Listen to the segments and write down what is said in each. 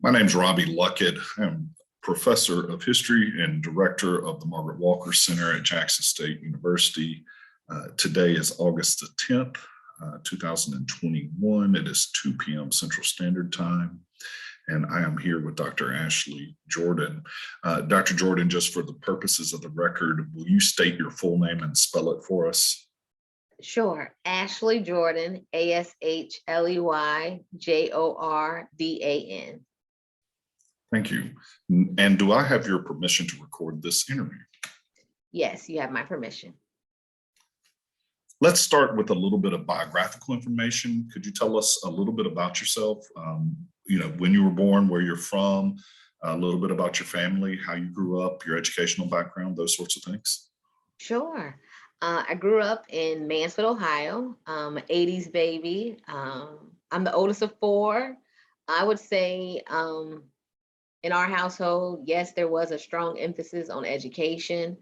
My name's Robbie Luckett. I'm professor of history and director of the Margaret Walker Center at Jackson State University. Today is August the 10th, 2021. It is 2 p.m. Central Standard Time. And I am here with Dr. Ashley Jordan. Dr. Jordan, just for the purposes of the record, will you state your full name and spell it for us? Sure. Ashley Jordan, ASHLEY JORDAN. Thank you. And do I have your permission to record this interview? Yes, you have my permission. Let's start with a little bit of biographical information. Could you tell us a little bit about yourself? When you were born, where you're from, a little bit about your family, how you grew up, your educational background, those sorts of things. Sure. I grew up in Mansfield, Ohio. 80s baby. I'm the oldest of four. I would say in our household, yes, there was a strong emphasis on education,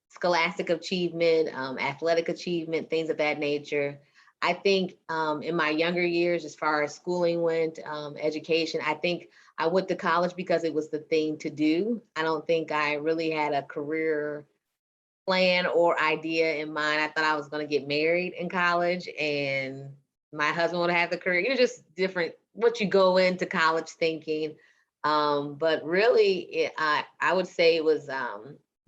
scholastic achievement, athletic achievement, things of that nature. I think in my younger years, as far as schooling went, education, I think I went to college because it was the thing to do. I don't think I really had a career plan or idea in mind. I thought I was going to get married in college and my husband would have the career, just different, what you go into college thinking. But really, I would say it was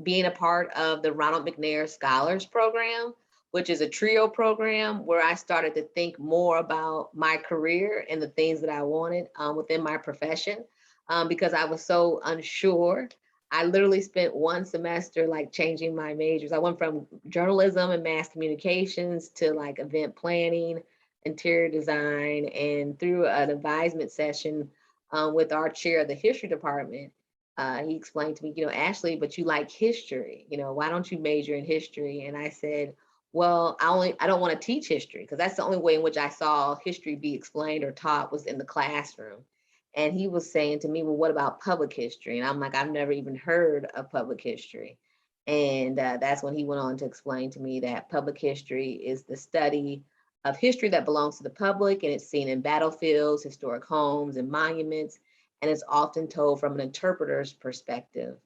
being a part of the Ronald McNair Scholars Program, which is a trio program where I started to think more about my career and the things that I wanted within my profession because I was so unsure. I literally spent one semester like changing my majors. I went from journalism and mass communications to like event planning, interior design, and through an advisement session with our chair of the history department, he explained to me, Ashley, but you like history, why don't you major in history? And I said, well, I don't want to teach history because that's the only way in which I saw history be explained or taught was in the classroom. And he was saying to me, well, what about public history? And I'm like, I've never even heard of public history. And that's when he went on to explain to me that public history is the study of history that belongs to the public, and it's seen in battlefields, historic homes, and monuments, and it's often told from an interpreter's perspective.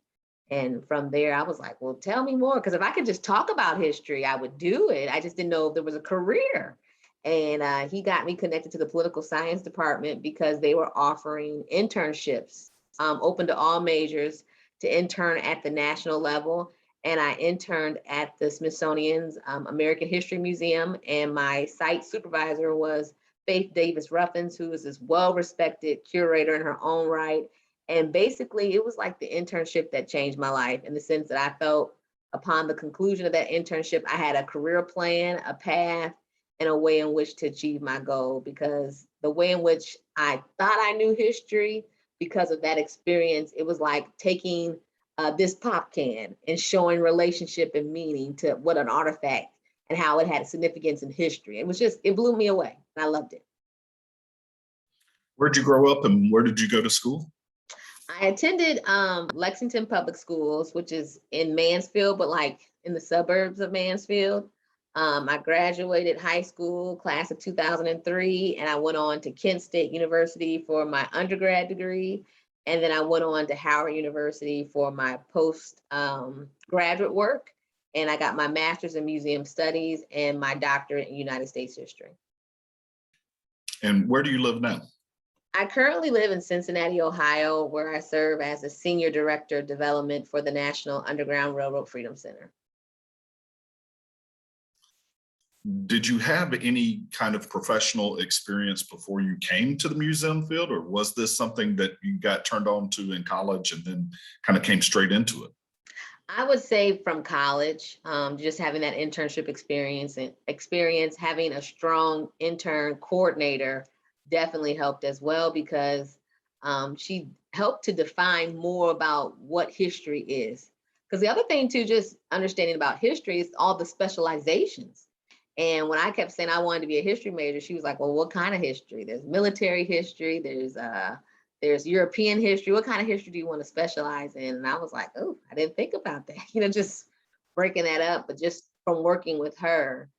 And from there, I was like, well, tell me more, because if I could just talk about history, I would do it. I just didn't know if there was a career. And he got me connected to the political science department because they were offering internships open to all majors to intern at the national level. And I interned at the Smithsonian's American History Museum, and my site supervisor was Faith Davis Ruffins, who is this well-respected curator in her own right. And basically, it was like the internship that changed my life in the sense that I felt upon the conclusion of that internship, I had a career plan, a path, and a way in which to achieve my goal, because the way in which I thought I knew history, because of that experience, it was like taking this pop can and showing relationship and meaning to what an artifact and how it had significance in history. It blew me away. And I loved it. Where'd you grow up and where did you go to school? I attended Lexington Public Schools, which is in Mansfield, but like in the suburbs of Mansfield. I graduated high school class of 2003, and I went on to Kent State University for my undergrad degree. And then I went on to Howard University for my post graduate work. And I got my master's in museum studies and my doctorate in United States history. And where do you live now? I currently live in Cincinnati, Ohio, where I serve as a senior director of development for the National Underground Railroad Freedom Center. Did you have any kind of professional experience before you came to the museum field, or was this something that you got turned on to in college and then kind of came straight into it? I would say from college, just having that internship experience having a strong intern coordinator definitely helped as well, because she helped to define more about what history is. Because the other thing too, just understanding about history is all the specializations. And when I kept saying I wanted to be a history major, she was like, well, what kind of history? There's military history, there's European history. What kind of history do you want to specialize in? And I was like, oh, I didn't think about that. Just breaking that up. But just from working with her,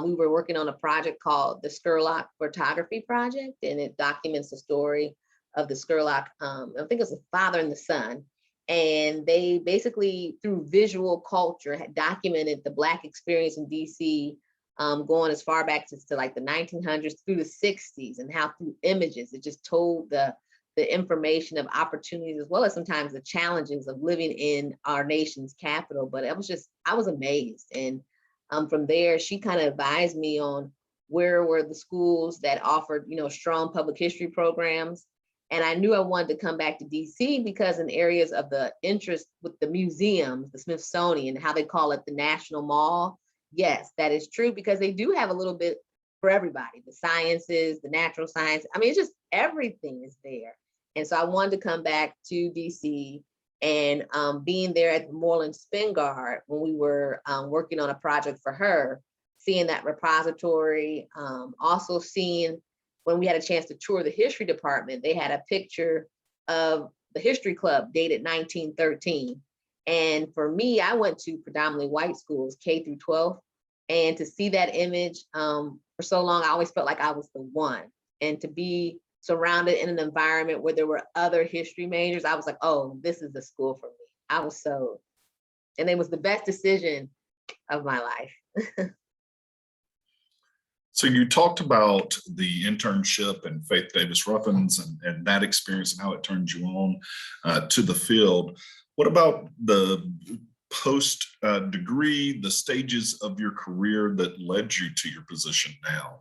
we were working on a project called the Scurlock Photography Project, and it documents the story of the Skurlock, I think it was the father and the son. And they basically, through visual culture, had documented the Black experience in DC, going as far back to like the 1900s through the 60s, and how through images, it just told the information of opportunities, as well as sometimes the challenges of living in our nation's capital. But it was just, I was amazed. And from there, she kind of advised me on where were the schools that offered, strong public history programs. And I knew I wanted to come back to DC because in areas of the interest with the museums, the Smithsonian, how they call it the National Mall. Yes, that is true, because they do have a little bit for everybody, the sciences, the natural science. I mean, it's just everything is there. And so I wanted to come back to DC, and being there at the Moreland Spingarn when we were working on a project for her, seeing that repository, also seeing when we had a chance to tour the history department, they had a picture of the history club dated 1913. And for me, I went to predominantly white schools, K through 12. And to see that image for so long, I always felt like I was the one. And to be surrounded in an environment where there were other history majors, I was like, oh, this is the school for me. I was so, and it was the best decision of my life. So you talked about the internship and Faith Davis Ruffins and that experience and how it turned you on to the field. What about the post degree, the stages of your career that led you to your position now?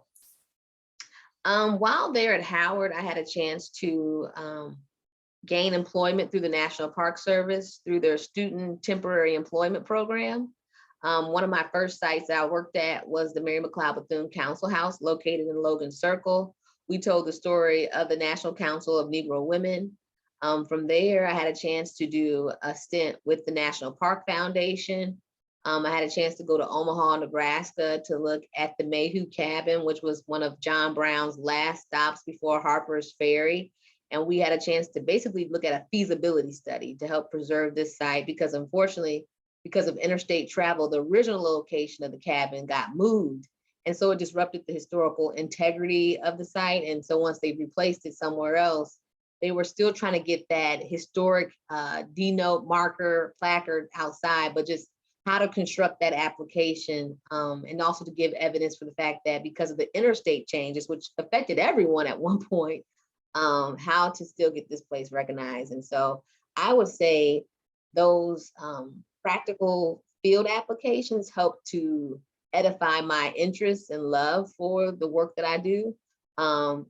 While there at Howard, I had a chance to gain employment through the National Park Service through their Student Temporary Employment Program. One of my first sites that I worked at was the Mary McLeod Bethune Council House located in Logan Circle. We told the story of the National Council of Negro Women. From there, I had a chance to do a stint with the National Park Foundation. I had a chance to go to Omaha, Nebraska to look at the Mayhew Cabin, which was one of John Brown's last stops before Harper's Ferry. And we had a chance to basically look at a feasibility study to help preserve this site, because unfortunately, because of interstate travel, the original location of the cabin got moved. And so it disrupted the historical integrity of the site. And so once they replaced it somewhere else, they were still trying to get that historic denote marker placard outside, but just how to construct that application, and also to give evidence for the fact that because of the interstate changes, which affected everyone at one point, how to still get this place recognized. And so I would say those practical field applications help to edify my interest and love for the work that I do,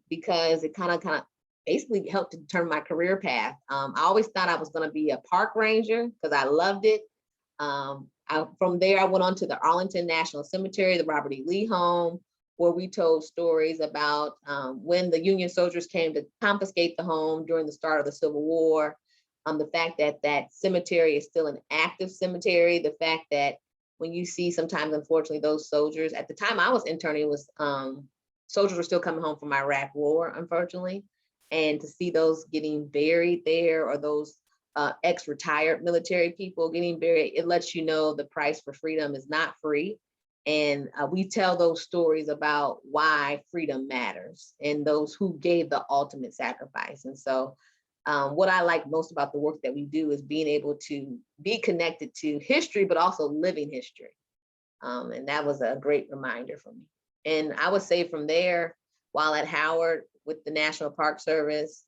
because it kind of basically helped to determine my career path. I always thought I was going to be a park ranger because I loved it. From there, I went on to the Arlington National Cemetery, the Robert E. Lee home, where we told stories about when the Union soldiers came to confiscate the home during the start of the Civil War. The fact that that cemetery is still an active cemetery, the fact that when you see sometimes, unfortunately, those soldiers, at the time I was interning, was soldiers were still coming home from Iraq War, unfortunately. And to see those getting buried there, or those ex-retired military people getting buried, it lets you know the price for freedom is not free. And we tell those stories about why freedom matters and those who gave the ultimate sacrifice. And so what I like most about the work that we do is being able to be connected to history, but also living history. And that was a great reminder for me. And I would say from there, while at Howard with the National Park Service,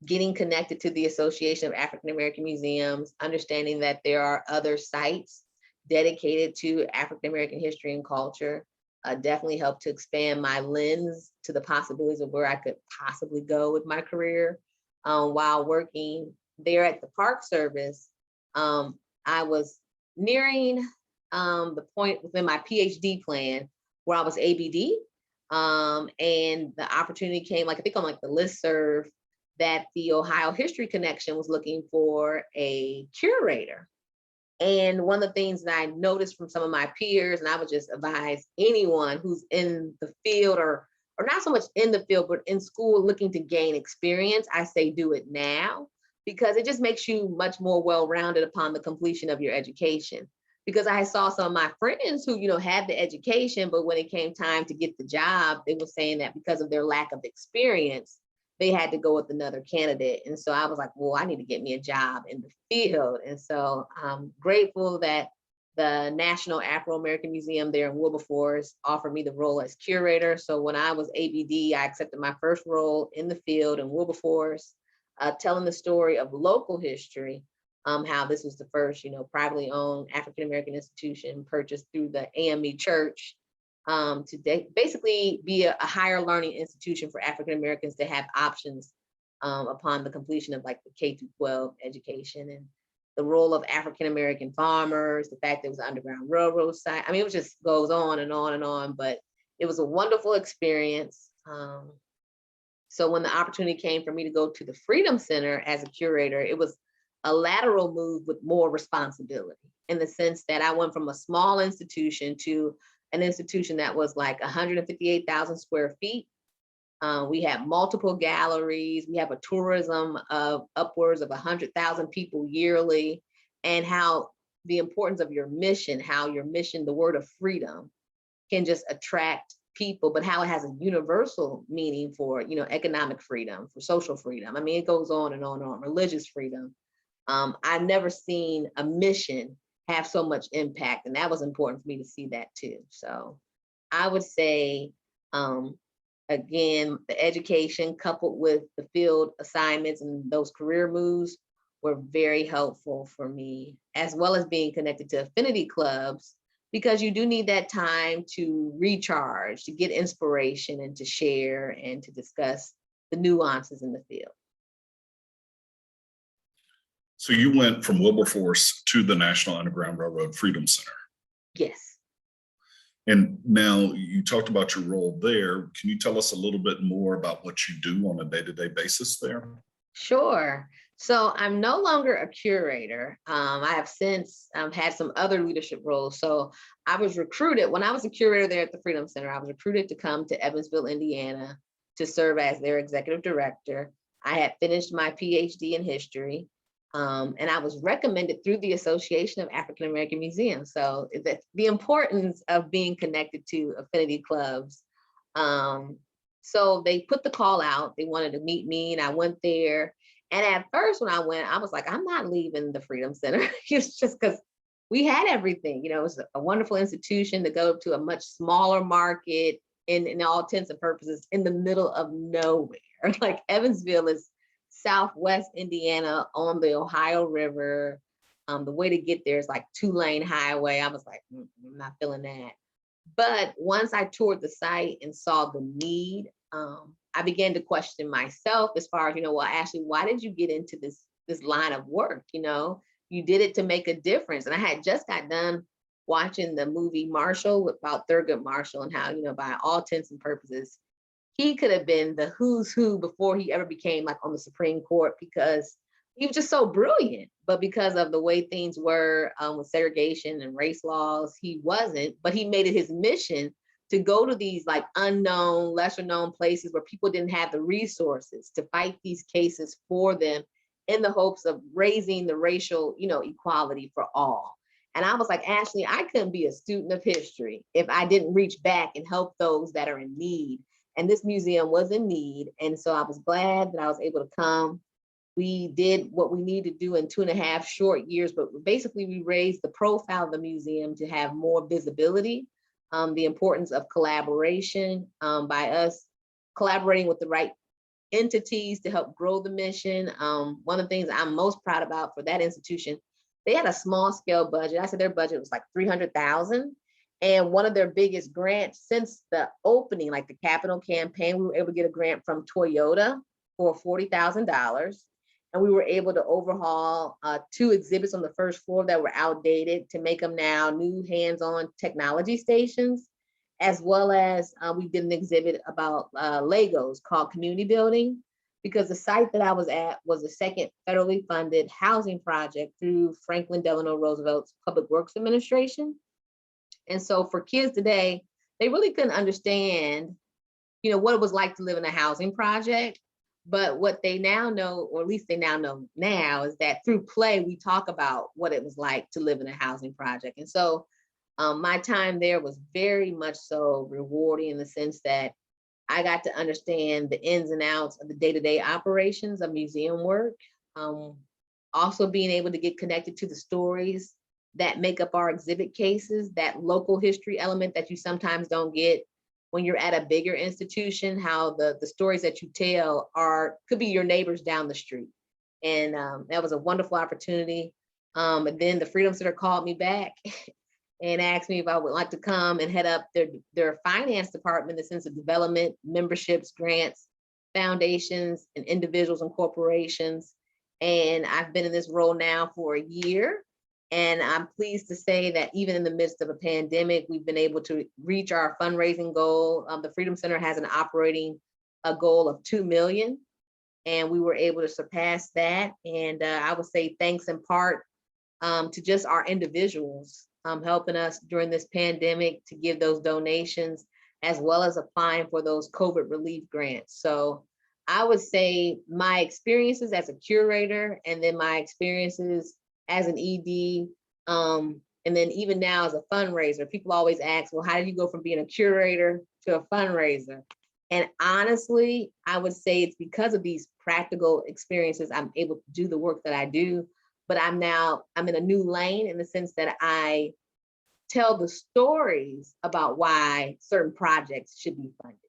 getting connected to the Association of African-American Museums, understanding that there are other sites dedicated to African-American history and culture, definitely helped to expand my lens to the possibilities of where I could possibly go with my career. While working there at the Park Service, I was nearing the point within my PhD plan where I was ABD, and the opportunity came, like I think on like the listserv, that the Ohio History Connection was looking for a curator. And one of the things that I noticed from some of my peers, and I would just advise anyone who's in the field or not so much in the field, but in school looking to gain experience, I say do it now, because it just makes you much more well-rounded upon the completion of your education. Because I saw some of my friends who, had the education, but when it came time to get the job, they were saying that because of their lack of experience, they had to go with another candidate. And so I was like, well, I need to get me a job in the field. And so I'm grateful that the National Afro-American Museum there in Wilberforce offered me the role as curator. So when I was ABD, I accepted my first role in the field in Wilberforce, telling the story of local history, how this was the first, privately owned African-American institution purchased through the AME Church, to basically be a higher learning institution for African-Americans to have options upon the completion of like the K through 12 education, and the role of African-American farmers, the fact that it was an Underground Railroad site. I mean, it just goes on and on and on, but it was a wonderful experience. So when the opportunity came for me to go to the Freedom Center as a curator, it was a lateral move with more responsibility, in the sense that I went from a small institution to an institution that was like 158,000 square feet. We have multiple galleries. We have a tourism of upwards of 100,000 people yearly, and how the importance of your mission, the word of freedom, can just attract people, but how it has a universal meaning for, economic freedom, for social freedom. I mean, it goes on and on and on, religious freedom. I've never seen a mission have so much impact, and that was important for me to see that too. So I would say, again, the education coupled with the field assignments and those career moves were very helpful for me, as well as being connected to affinity clubs, because you do need that time to recharge, to get inspiration, and to share and to discuss the nuances in the field. So you went from Wilberforce to the National Underground Railroad Freedom Center. Yes. And now you talked about your role there. Can you tell us a little bit more about what you do on a day-to-day basis there? Sure. So I'm no longer a curator. I have since had some other leadership roles. So I was recruited when I was a curator there at the Freedom Center. I was recruited to come to Evansville, Indiana, to serve as their executive director. I had finished my PhD in history. And I was recommended through the Association of African-American Museums. So the importance of being connected to affinity clubs. So they put the call out. They wanted to meet me, and I went there. And at first when I went, I was like, I'm not leaving the Freedom Center. It's just because we had everything. It was a wonderful institution to go to a much smaller market, in all intents and purposes, in the middle of nowhere. Like Evansville is Southwest Indiana on the Ohio River. The way to get there is like 2-lane highway. I was like, I'm not feeling that. But once I toured the site and saw the need, I began to question myself as far as, well, Ashley, why did you get into this line of work? You did it to make a difference. And I had just got done watching the movie Marshall, about Thurgood Marshall, and how, by all intents and purposes, he could have been the who's who before he ever became like on the Supreme Court, because he was just so brilliant. But because of the way things were with segregation and race laws, he wasn't. But he made it his mission to go to these like unknown, lesser known places where people didn't have the resources to fight these cases for them, in the hopes of raising the racial, equality for all. And I was like, Ashley, I couldn't be a student of history if I didn't reach back and help those that are in need. And this museum was in need. And so I was glad that I was able to come. We did what we needed to do in 2.5 short years, but basically we raised the profile of the museum to have more visibility, the importance of collaboration, by us collaborating with the right entities to help grow the mission. One of the things I'm most proud about for that institution, they had a small scale budget. I said their budget was like $300,000. And one of their biggest grants since the opening, like the capital campaign, we were able to get a grant from Toyota for $40,000. And we were able to overhaul 2 exhibits on the first floor that were outdated to make them now new hands-on technology stations, as well as we did an exhibit about Legos called Community Building, because the site that I was at was the second federally funded housing project through Franklin Delano Roosevelt's Public Works Administration. And so for kids today, they really couldn't understand, what it was like to live in a housing project. But what they now know, or at least they now know now, is that through play, we talk about what it was like to live in a housing project. And so my time there was very much so rewarding, in the sense that I got to understand the ins and outs of the day-to-day operations of museum work. Also being able to get connected to the stories that make up our exhibit cases, that local history element that you sometimes don't get when you're at a bigger institution, how the stories that you tell could be your neighbors down the street. And that was a wonderful opportunity. And then the Freedom Center called me back and asked me if I would like to come and head up their finance department in the sense of development, memberships, grants, foundations, and individuals and corporations. And I've been in this role now for a year. And I'm pleased to say that even in the midst of a pandemic, we've been able to reach our fundraising goal. The Freedom Center has an operating goal of 2 million, and we were able to surpass that. And I would say thanks in part to just our individuals helping us during this pandemic to give those donations, as well as applying for those COVID relief grants. So I would say my experiences as a curator, and then my experiences as an ED, and then even now as a fundraiser, people always ask, well, how did you go from being a curator to a fundraiser? And honestly, I would say it's because of these practical experiences I'm able to do the work that I do. But I'm in a new lane in the sense that I tell the stories about why certain projects should be funded.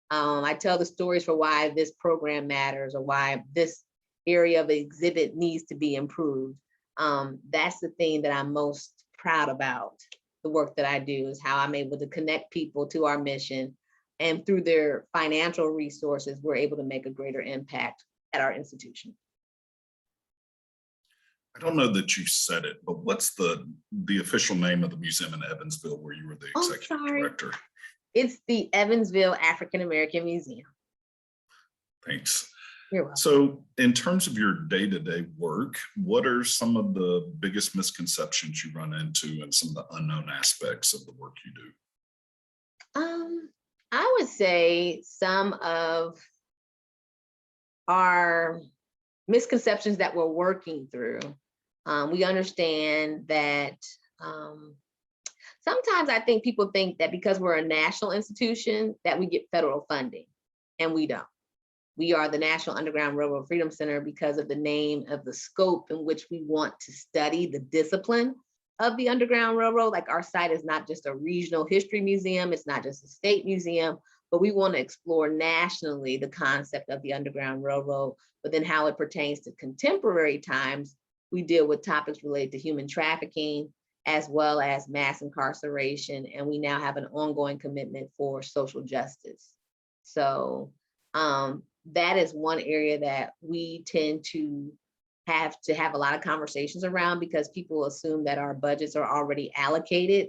I tell the stories for why this program matters or why this area of the exhibit needs to be improved. That's the thing that I'm most proud about, the work that I do, is how I'm able to connect people to our mission, and through their financial resources, we're able to make a greater impact at our institution. I don't know that you said it, but what's the official name of the museum in Evansville where you were the executive director? It's the Evansville African-American Museum. Thanks. You're welcome. So in terms of your day-to-day work, what are some of the biggest misconceptions you run into and some of the unknown aspects of the work you do? I would say some of our misconceptions that we're working through. We understand that sometimes I think people think that because we're a national institution that we get federal funding, and we don't. We are the National Underground Railroad Freedom Center because of the name of the scope in which we want to study the discipline of the Underground Railroad. Like, our site is not just a regional history museum, it's not just a state museum, but we want to explore nationally the concept of the Underground Railroad, but then how it pertains to contemporary times. We deal with topics related to human trafficking, as well as mass incarceration, and we now have an ongoing commitment for social justice. So that is one area that we tend to have a lot of conversations around, because people assume that our budgets are already allocated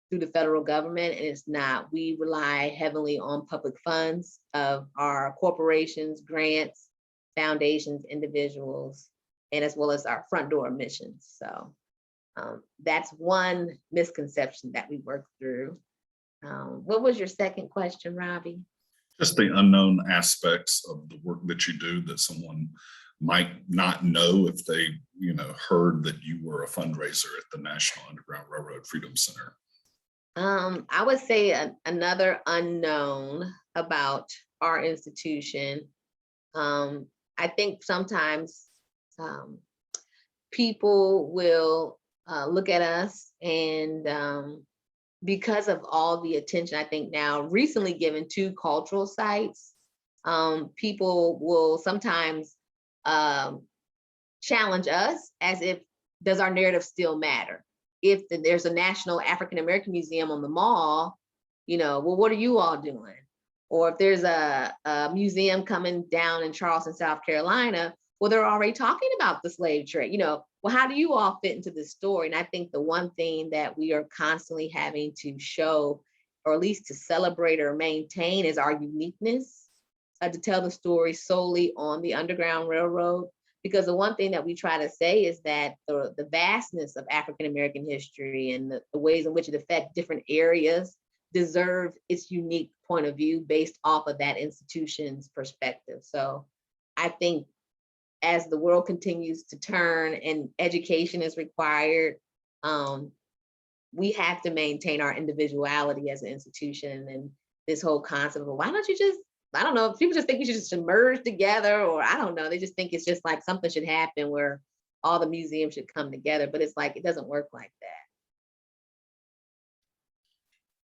through the federal government, and it's not. We rely heavily on public funds of our corporations, grants, foundations, individuals, and as well as our front door missions. So that's one misconception that we work through. What was your second question, Robbie? Just the unknown aspects of the work that you do that someone might not know if they, heard that you were a fundraiser at the National Underground Railroad Freedom Center. I would say another unknown about our institution. I think sometimes people will look at us, and because of all the attention, I think now recently given to cultural sites, people will sometimes challenge us as if, does our narrative still matter? If there's a National African-American Museum on the mall, well, what are you all doing? Or if there's a museum coming down in Charleston, South Carolina, well, they're already talking about the slave trade. Well, how do you all fit into this story? And I think the one thing that we are constantly having to show, or at least to celebrate or maintain, is our uniqueness to tell the story solely on the Underground Railroad. Because the one thing that we try to say is that the vastness of African-American history and the ways in which it affects different areas deserve its unique point of view based off of that institution's perspective. So I think as the world continues to turn and education is required, we have to maintain our individuality as an institution. And this whole concept of why don't you just, I don't know, people just think we should just merge together, or I don't know, they just think it's just like something should happen where all the museums should come together, but it's like, it doesn't work like that.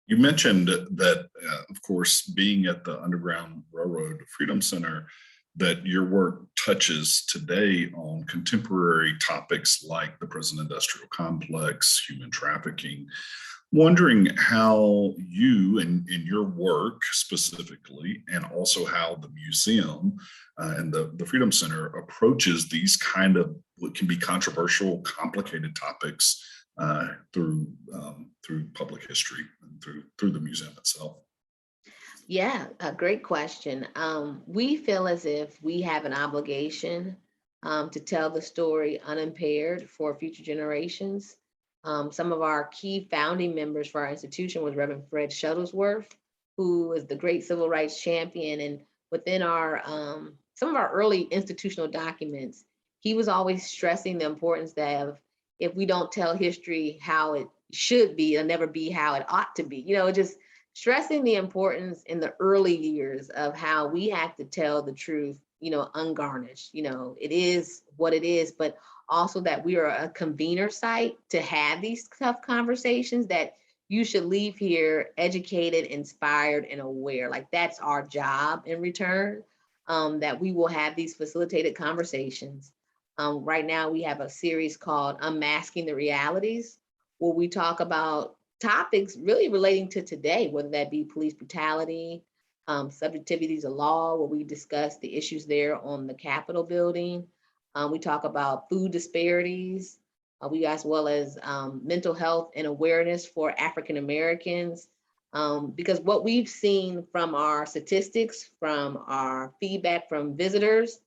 You mentioned that, of course, being at the Underground Railroad Freedom Center, that your work touches today on contemporary topics like the prison industrial complex, human trafficking. Wondering how you in your work specifically, and also how the museum and the Freedom Center approaches these kind of what can be controversial, complicated topics through public history and through the museum itself. Yeah, a great question. We feel as if we have an obligation to tell the story unimpaired for future generations. Some of our key founding members for our institution was Reverend Fred Shuttlesworth, who is the great civil rights champion. And within our some of our early institutional documents, he was always stressing the importance that if we don't tell history how it should be, it'll never be how it ought to be. Just stressing the importance in the early years of how we have to tell the truth, ungarnished. It is what it is, but also that we are a convener site to have these tough conversations, that you should leave here educated, inspired, and aware. Like, that's our job in return, that we will have these facilitated conversations. Right now, we have a series called Unmasking the Realities, where we talk about topics really relating to today, whether that be police brutality, subjectivities of law, where we discuss the issues there on the Capitol building. We talk about food disparities, we as well as mental health and awareness for African Americans. Because what we've seen from our statistics, from our feedback from visitors,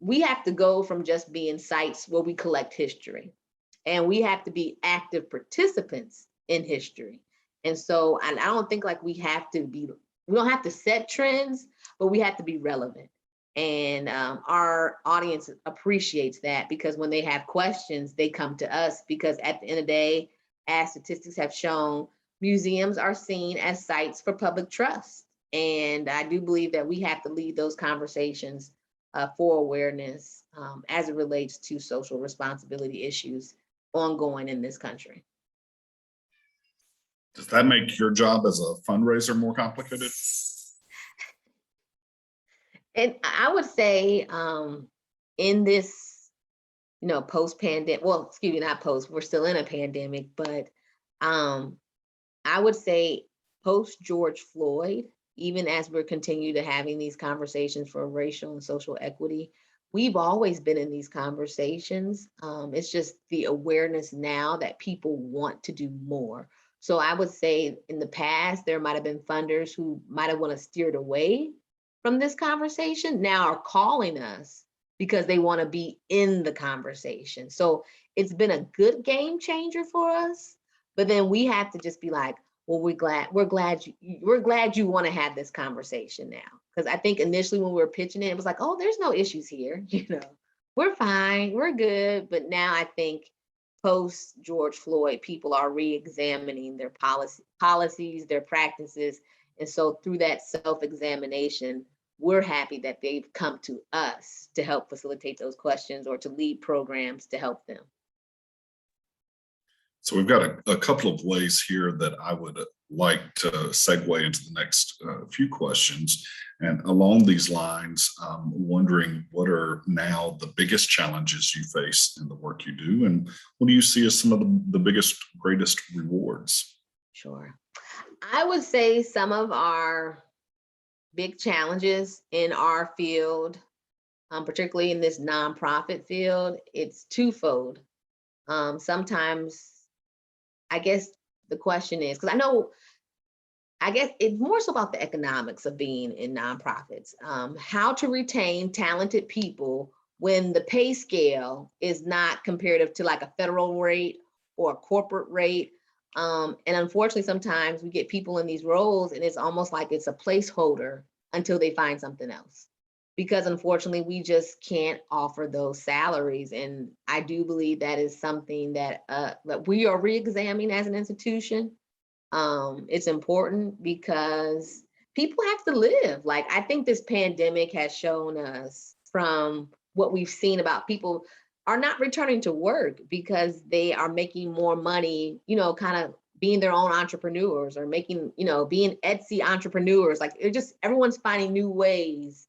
we have to go from just being sites where we collect history, and we have to be active participants in history. And so I don't think like we don't have to set trends, but we have to be relevant. And our audience appreciates that, because when they have questions, they come to us, because at the end of the day, as statistics have shown, museums are seen as sites for public trust. And I do believe that we have to lead those conversations for awareness as it relates to social responsibility issues ongoing in this country. Does that make your job as a fundraiser more complicated? And I would say in this, post-pandemic, well, excuse me, not post, we're still in a pandemic, but I would say post George Floyd, even as we're continue to having these conversations for racial and social equity, we've always been in these conversations. It's just the awareness now that people want to do more. So I would say in the past, there might have been funders who might have want to steer it away from this conversation, now are calling us because they want to be in the conversation. So it's been a good game changer for us, but then we have to just be like, well, we're glad you want to have this conversation now. Because I think initially when we were pitching it, it was like, oh, there's no issues here, we're fine, we're good. But now I think post George Floyd, people are re-examining their policies, their practices. And so through that self-examination, we're happy that they've come to us to help facilitate those questions or to lead programs to help them. So we've got a couple of ways here that I would like to segue into the next few questions. And along these lines, wondering what are now the biggest challenges you face in the work you do, and what do you see as some of the biggest, greatest rewards? Sure. I would say some of our big challenges in our field, particularly in this nonprofit field, it's twofold. Sometimes, I guess the question is, because I guess it's more so about the economics of being in nonprofits, how to retain talented people when the pay scale is not comparative to like a federal rate or a corporate rate. And unfortunately, sometimes we get people in these roles and it's almost like it's a placeholder until they find something else. Because unfortunately, we just can't offer those salaries. And I do believe that is something that we are re-examining as an institution. It's important because people have to live. Like, I think this pandemic has shown us from what we've seen about people are not returning to work because they are making more money, kind of being their own entrepreneurs or making, being Etsy entrepreneurs. Like, they're just, everyone's finding new ways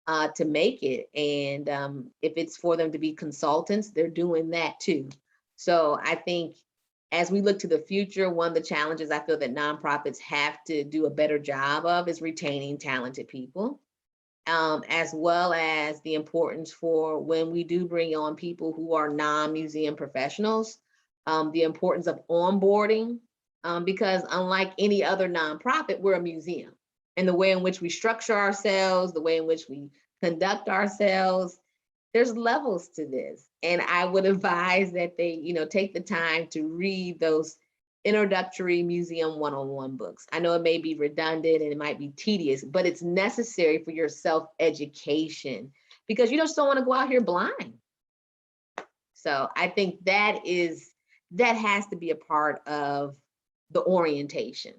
to make it. And if it's for them to be consultants, they're doing that too. So I think as we look to the future, one of the challenges I feel that nonprofits have to do a better job of is retaining talented people, as well as the importance for when we do bring on people who are non-museum professionals, the importance of onboarding, because unlike any other nonprofit, we're a museum. And the way in which we structure ourselves, the way in which we conduct ourselves, there's levels to this. And I would advise that they, take the time to read those introductory museum one-on-one books. I know it may be redundant and it might be tedious, but it's necessary for your self-education because you just don't want to go out here blind. So I think that has to be a part of the orientation,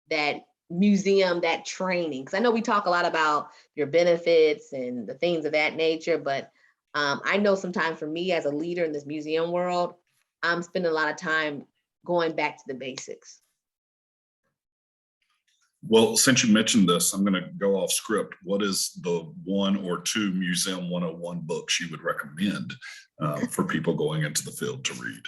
that museum, that training. Because I know we talk a lot about your benefits and the things of that nature, but I know sometimes for me as a leader in this museum world, I'm spending a lot of time going back to the basics. Well, since you mentioned this, I'm going to go off script. What is the 1 or 2 Museum 101 books you would recommend for people going into the field to read?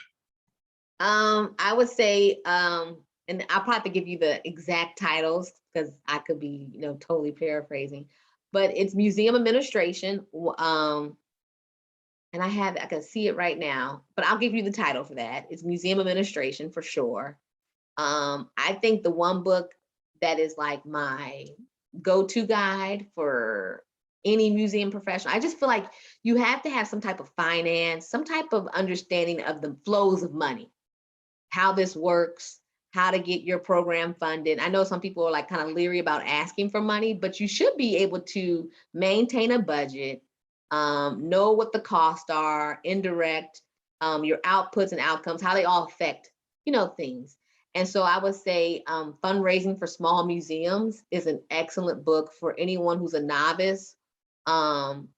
I would say, and I'll probably give you the exact titles because I could be, totally paraphrasing, but it's Museum Administration. And I can see it right now, but I'll give you the title for that. It's Museum Administration for sure. I think the one book that is like my go-to guide for any museum professional, I just feel like you have to have some type of finance, some type of understanding of the flows of money, how this works, how to get your program funded. I know some people are like kind of leery about asking for money, but you should be able to maintain a budget, know what the costs are, indirect, your outputs and outcomes, how they all affect, things. And so I would say Fundraising for Small Museums is an excellent book for anyone who's a novice,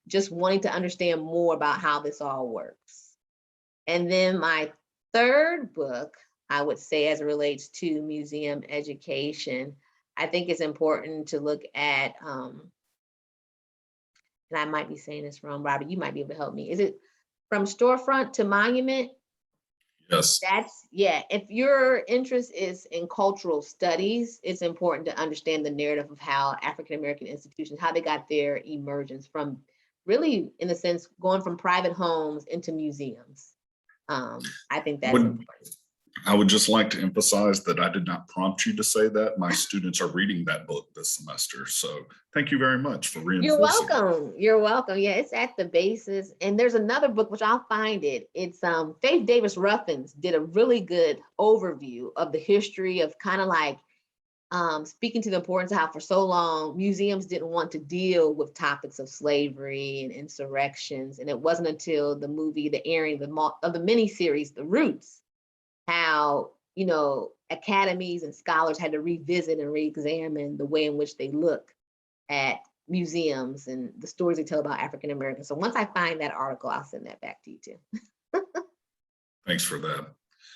just wanting to understand more about how this all works. And then my third book, I would say, as it relates to museum education, I think it's important to look at, and I might be saying this wrong, Robert, you might be able to help me. Is it From Storefront to Monument? Yes. If your interest is in cultural studies, it's important to understand the narrative of how African-American institutions, how they got their emergence from really, in a sense, going from private homes into museums. I think that's important. I would just like to emphasize that I did not prompt you to say that. My students are reading that book this semester. So thank you very much for reinforcing. You're welcome. You're welcome. Yeah, it's at the basis. And there's another book, which I'll find it. It's Faith Davis Ruffins did a really good overview of the history of kind of like speaking to the importance of how for so long museums didn't want to deal with topics of slavery and insurrections. And it wasn't until the movie, the airing of the miniseries, The Roots, how, academies and scholars had to revisit and re-examine the way in which they look at museums and the stories they tell about African Americans. So once I find that article, I'll send that back to you too. Thanks for that.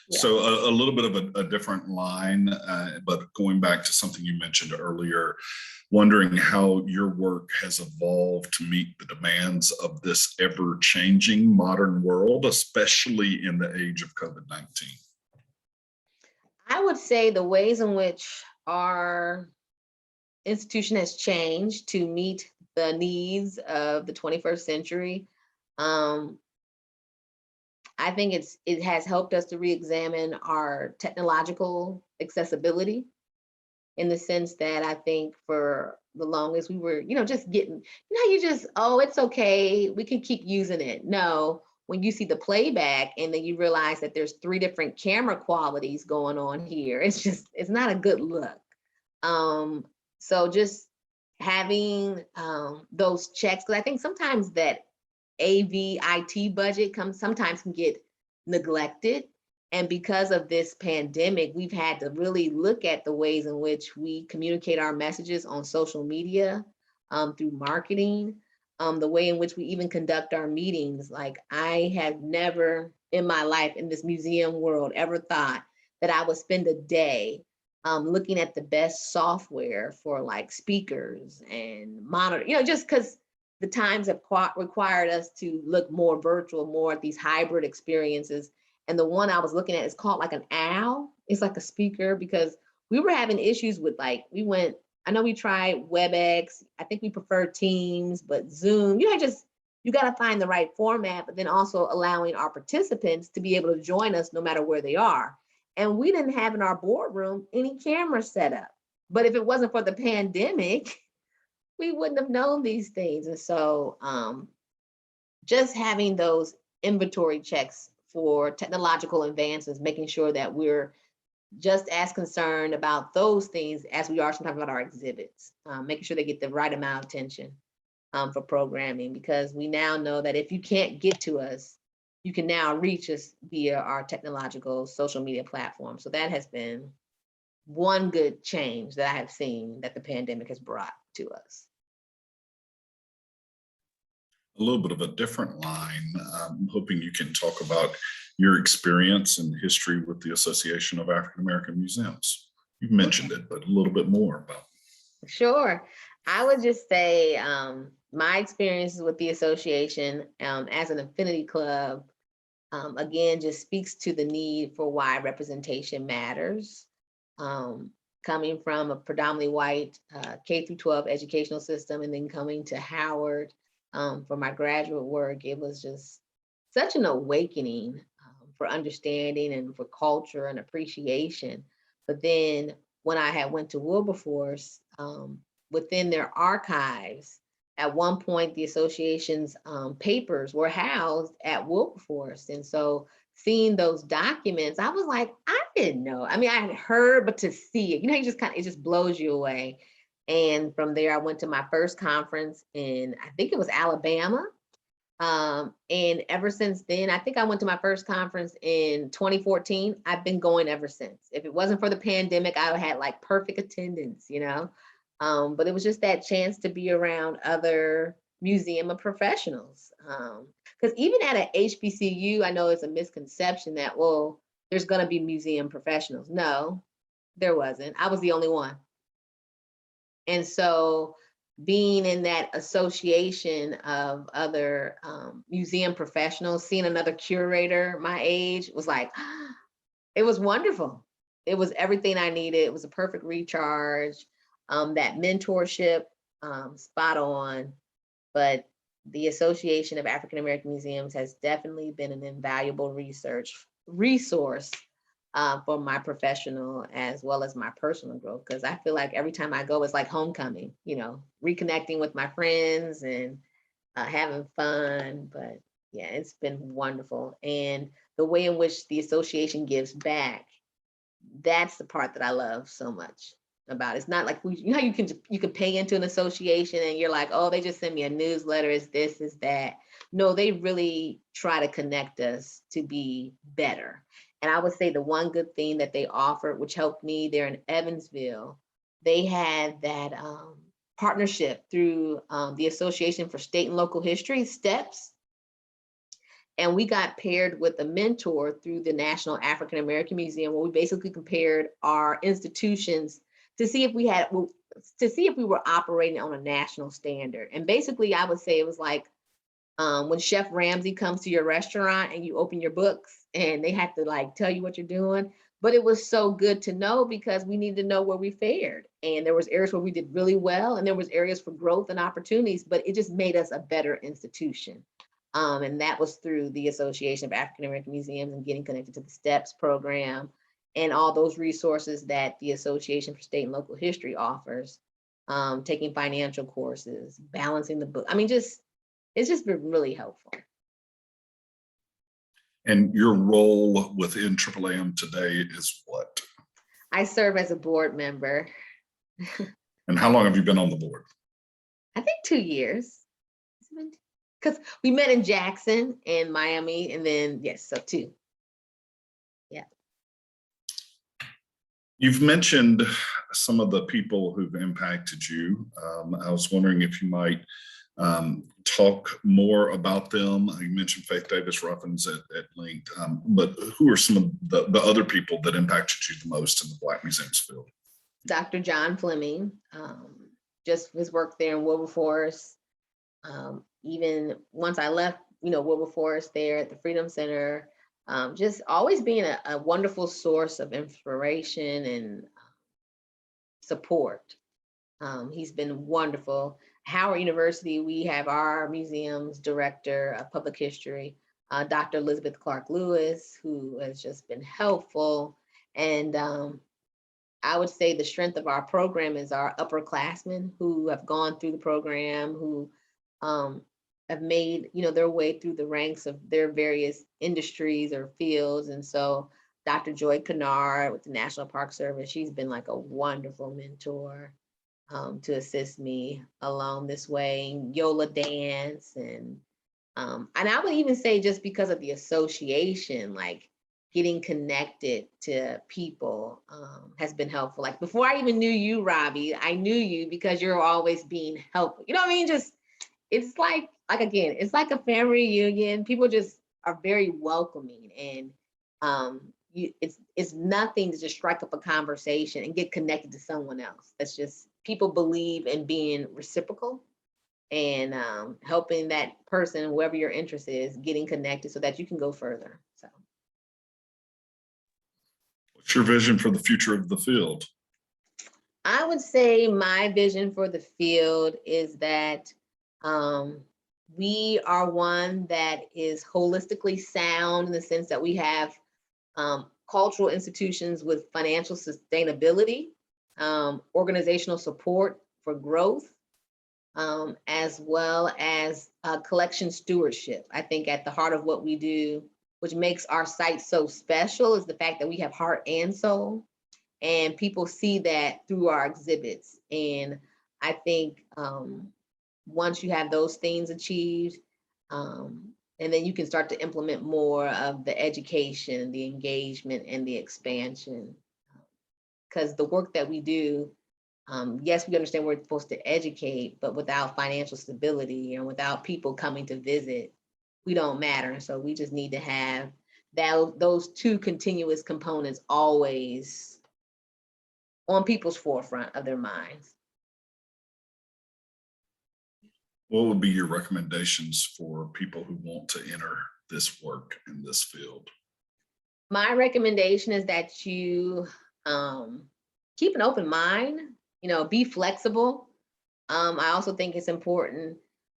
Yeah. So a little bit of a different line, but going back to something you mentioned earlier, wondering how your work has evolved to meet the demands of this ever-changing modern world, especially in the age of COVID-19. I would say the ways in which our institution has changed to meet the needs of the 21st century. I think it has helped us to re-examine our technological accessibility, in the sense that I think for the longest we were, just getting, it's okay, we can keep using it. No, when you see the playback and then you realize that there's 3 different camera qualities going on here, it's not a good look. So just having those checks, because I think sometimes that AV IT budget sometimes can get neglected. And because of this pandemic, we've had to really look at the ways in which we communicate our messages on social media, through marketing, the way in which we even conduct our meetings. Like, I have never in my life in this museum world ever thought that I would spend a day looking at the best software for like speakers and monitor, just because the times have required us to look more virtual, more at these hybrid experiences. And the one I was looking at is called like an OWL. It's like a speaker, because we were having issues with, like, I know we tried WebEx. I think we prefer Teams, but Zoom, you got to find the right format, but then also allowing our participants to be able to join us no matter where they are. And we didn't have in our boardroom any cameras set up. But if it wasn't for the pandemic, we wouldn't have known these things. And so just having those inventory checks for technological advances, making sure that we're just as concerned about those things as we are sometimes about our exhibits, making sure they get the right amount of attention for programming, because we now know that if you can't get to us, you can now reach us via our technological social media platform. So that has been one good change that I have seen that the pandemic has brought to us. A little bit of a different line. I'm hoping you can talk about your experience and history with the Association of African American Museums. You've mentioned it, but a little bit more about it. Sure. I would just say my experiences with the association as an affinity club, again, just speaks to the need for why representation matters. Coming from a predominantly white K through 12 educational system, and then coming to Howard for my graduate work, it was just such an awakening for understanding and for culture and appreciation. But then when I had went to Wilberforce, within their archives, at one point the association's papers were housed at Wilberforce. And so seeing those documents, I was like, I didn't know. I mean, I had heard, but to see it, it just blows you away. And from there, I went to my first conference in, I think it was Alabama. And ever since then, I think I went to my first conference in 2014. I've been going ever since. If it wasn't for the pandemic, I had like perfect attendance, but it was just that chance to be around other museum of professionals. Because even at an HBCU, I know it's a misconception that, well, there's going to be museum professionals. No, there wasn't. I was the only one. And so being in that association of other museum professionals, seeing another curator my age was like, it was wonderful. It was everything I needed. It was a perfect recharge. That mentorship, spot on. But the Association of African American Museums has definitely been an invaluable resource for my professional as well as my personal growth, because I feel like every time I go, it's like homecoming, reconnecting with my friends and having fun. But yeah, it's been wonderful. And the way in which the association gives back, that's the part that I love so much about it. It's not like you can pay into an association and you're like, oh, they just send me a newsletter, is this, is that. No, they really try to connect us to be better. And I would say the one good thing that they offered, which helped me there in Evansville, they had that partnership through the Association for State and Local History, STEPS. And we got paired with a mentor through the National African American Museum, where we basically compared our institutions to see if we were operating on a national standard. And basically, I would say it was like when Chef Ramsay comes to your restaurant and you open your books and they have to like tell you what you're doing. But it was so good to know, because we needed to know where we fared. And there was areas where we did really well, and there was areas for growth and opportunities, but it just made us a better institution. And that was through the Association of African American Museums and getting connected to the STEPS program and all those resources that the Association for State and Local History offers, taking financial courses, balancing the book. I mean, it's just been really helpful. And your role within AAAM today is what? I serve as a board member. And how long have you been on the board? I think 2 years. Because we met in Jackson and Miami, and then, yes, so 2. Yeah. You've mentioned some of the people who've impacted you. I was wondering if you might talk more about them. You mentioned Faith Davis Ruffins at length, but who are some of the other people that impacted you the most in the Black Museums field? Dr. John Fleming, just his work there in Wilberforce. Even once I left, Wilberforce there at the Freedom Center, just always being a wonderful source of inspiration and support. He's been wonderful. Howard University, we have our museum's director of public history, Dr. Elizabeth Clark Lewis, who has just been helpful. And I would say the strength of our program is our upperclassmen who have gone through the program, who have made their way through the ranks of their various industries or fields. And so Dr. Joy Kennard with the National Park Service, she's been like a wonderful mentor to assist me along this way. Yola Dance and I would even say just because of the association, like getting connected to people has been helpful. Like before I even knew you, Robbie, I knew you because you're always being helpful. You know what I mean? Just it's like again, it's like a family reunion. People just are very welcoming, and it's nothing to just strike up a conversation and get connected to someone else. That's just people believe in being reciprocal and helping that person, whoever your interest is, getting connected so that you can go further. So, What's your vision for the future of the field? I would say my vision for the field is that we are one that is holistically sound in the sense that we have cultural institutions with financial sustainability, organizational support for growth, as well as collection stewardship. I think at the heart of what we do, which makes our site so special, is the fact that we have heart and soul, and people see that through our exhibits. And I think once you have those things achieved, and then you can start to implement more of the education, the engagement, and the expansion. Because the work that we do, yes, we understand we're supposed to educate, but without financial stability and without people coming to visit, we don't matter. So we just need to have those two continuous components always on people's forefront of their minds. What would be your recommendations for people who want to enter this work in this field? My recommendation is that you keep an open mind, be flexible. I also think it's important,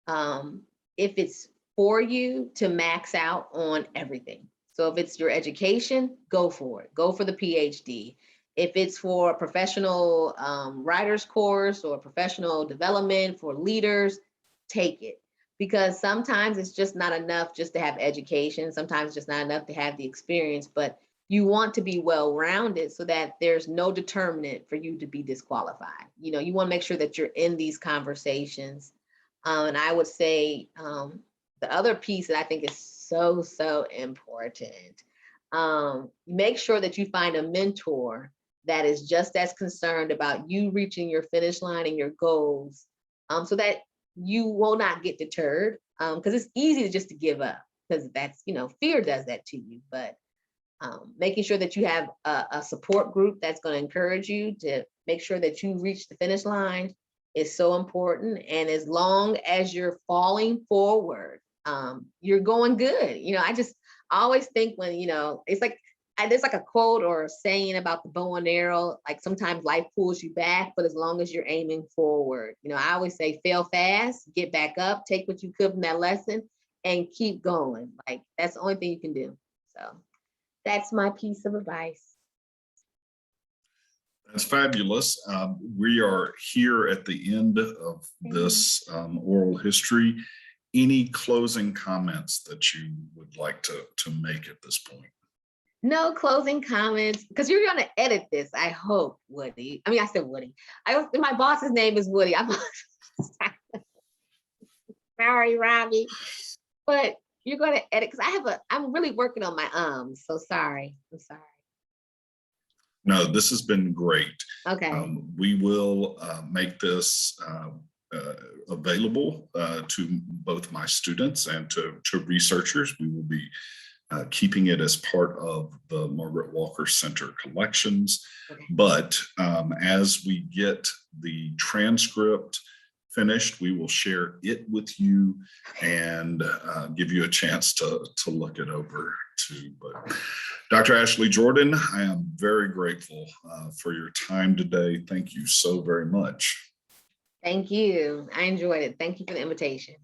if it's for you, to max out on everything. So if it's your education, go for it. Go for the PhD. If it's for a professional writer's course or professional development for leaders, take it. Because sometimes it's just not enough just to have education. Sometimes it's just not enough to have the experience, but you want to be well-rounded so that there's no determinant for you to be disqualified. You want to make sure that you're in these conversations. And I would say the other piece that I think is so, so important, make sure that you find a mentor that is just as concerned about you reaching your finish line and your goals, so that you will not get deterred, because it's easy just to give up, because that's, fear does that to you. But making sure that you have a support group that's going to encourage you to make sure that you reach the finish line is so important. And as long as you're falling forward, you're going good. I always think when, it's like, there's like a quote or a saying about the bow and arrow, like sometimes life pulls you back, but as long as you're aiming forward, I always say fail fast, get back up, take what you could from that lesson and keep going. Like that's the only thing you can do. So that's my piece of advice. That's fabulous. We are here at the end of this oral history. Any closing comments that you would like to make at this point? No closing comments, because you're going to edit this, I hope, Woody. I said Woody. My boss's name is Woody. I'm sorry, Robbie, but you're going to edit because I'm really working on my so sorry. I'm sorry. No, this has been great. Okay. We will make this available to both my students and to researchers. We will be keeping it as part of the Margaret Walker Center collections. Okay. But as we get the transcript finished, we will share it with you and give you a chance to look it over too. But Dr. Ashley Jordan, I am very grateful for your time today. Thank you so very much. Thank you. I enjoyed it. Thank you for the invitation.